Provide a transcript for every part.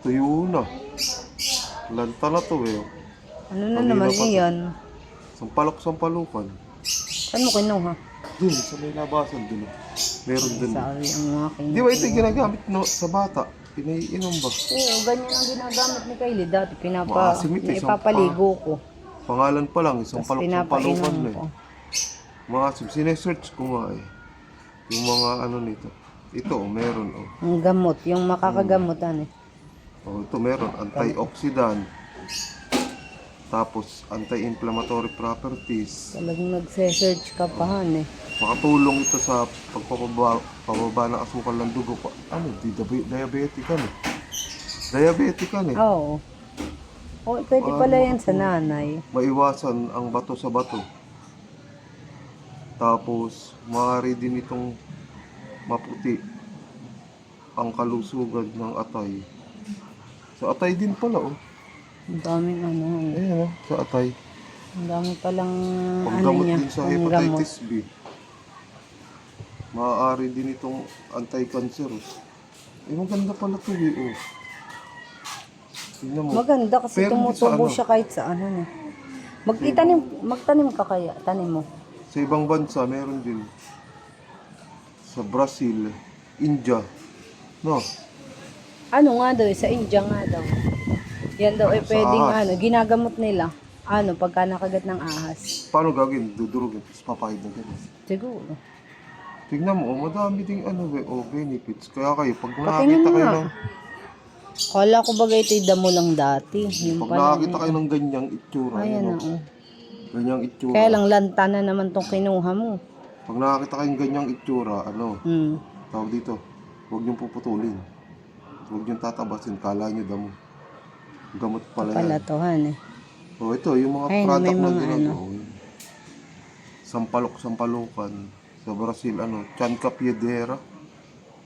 Tuyo na. Lanta na to eh. Ano na Kanina naman pa to. iyan? Sampalok-sampalukan. Saan mo kinuha? Dun, sa may labasan dun. Meron dun. Sorry, ang mga kinuha. Di ba ito yung ginagamit no, sa bata? Pinaiinom ba? Oo, ganyan ang ginagamit ni Kylie. Dati Maasim ito, ipapaligo ko. Pangalan pa lang, isang Tapos palok-sampalukan pinapainom na ko. eh. Maasim, sinesearch ko nga eh. Yung mga ano nito. Ito, meron oh. Ang gamot, yung makakagamutan eh. Oh, ito meron, antioxidant. Tapos, anti-inflammatory properties. Talagang nagse-search ka pa han eh. Makatulong ito sa pababa ng asukal ng dugo. Ano, diabetic ka eh. Diabetic ka eh. Oo. Oh, pwede pala yan sa nanay. Maiwasan ang bato sa bato. Tapos, maaari din itong maputi ang kalusugan ng atay. Sa atay din pala oh. Ang daming ano. Ayan oh, sa atay. Ang dami palang ano Panggamot niya. din sa Panggamot. hepatitis B. Maaari din itong anti-cancerous. Eh, maganda pala ito eh oh. Tingnan mo. Maganda kasi Pero tumutubo sa siya kahit saan ano. Magtanim ka kaya, tanim mo. Sa ibang bansa, meron din. Sa Brazil, India. No? Ano nga daw, sa India nga daw. Yan daw ay Sa pwedeng ahas. ginagamot nila. Pagka nakagat ng ahas. Paano gagawin? Dudurugin, tapos papahid na ganun. Siguro. Tingnan mo, oh, madami ding benefits. Kaya kayo, pag Patingin nakakita mo kayo nga. ng, Kala ko bagay ito'y damo lang dati. Yung pag pala. nakakita kayo ng ganyang itsura, Ayan ano, na oh. ganyang itsura. Kaya lang lanta na naman tong kinuha mo. Pag nakakita kayong ganyang itsura, tawag dito, huwag niyong puputulin. Huwag niyong tatabasin, kala niyo damo. Gamot pala yan. Palatohan eh. Oh, ito, yung mga Ayun, product may na mga ginagawa. Sampalukan. Sa Brazil, Chanca Piedra,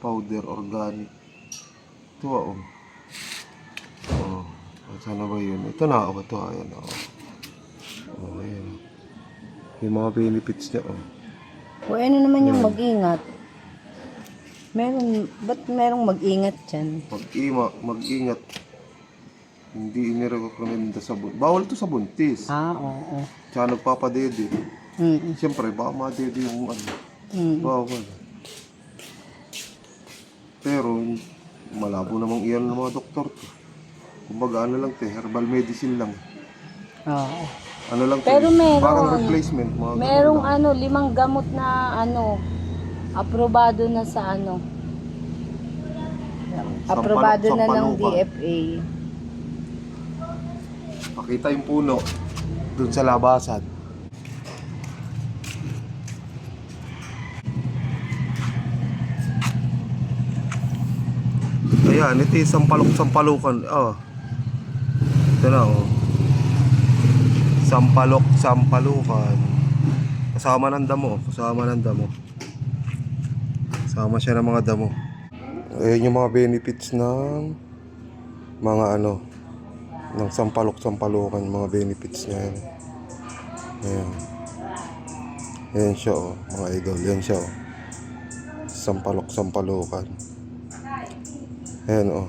powder organic. Ito, oh. Oh, sana ba yun? Ito na, oh, ito, ayan, oh. Oh, ayan. Yung mga benefits niya, oh. O ano naman yung mag-ingat? Ba't merong mag-ingat dyan? Mag-ingat. Hindi inirekomenda sa buntis. Bawal ito sa buntis. Oo. Tsaka nagpapadede. Mm. Siyempre, baka madede yung bawal. Pero, malabo namang iyan ng mga doktor to. Kumbaga, lang to, herbal medicine lang. Oo. Lang to, Pero meron, parang replacement. Mga merong ganun lang. 5 gamot na aprobado na sa aprobado na ng Sampalukan. DFA. Pakita yung puno dun sa labasan. Ayan, ito yung sampalukan. Ito na oh. Sampalukan. Kasama ng damo. Kasama siya ng mga damo. Ayan yung mga benefits ng mga ng sampalukan, mga benefits niya yan. Ayan siya oh, mga idol. Ayan siya oh. Sampalukan. Ayan oh.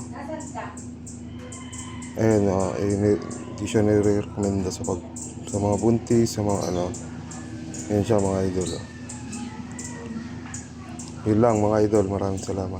Hindi siya nire-recommenda sa mga buntis, sa mga Ayan siya mga idol oh. Yun lang mga idol, maraming salamat.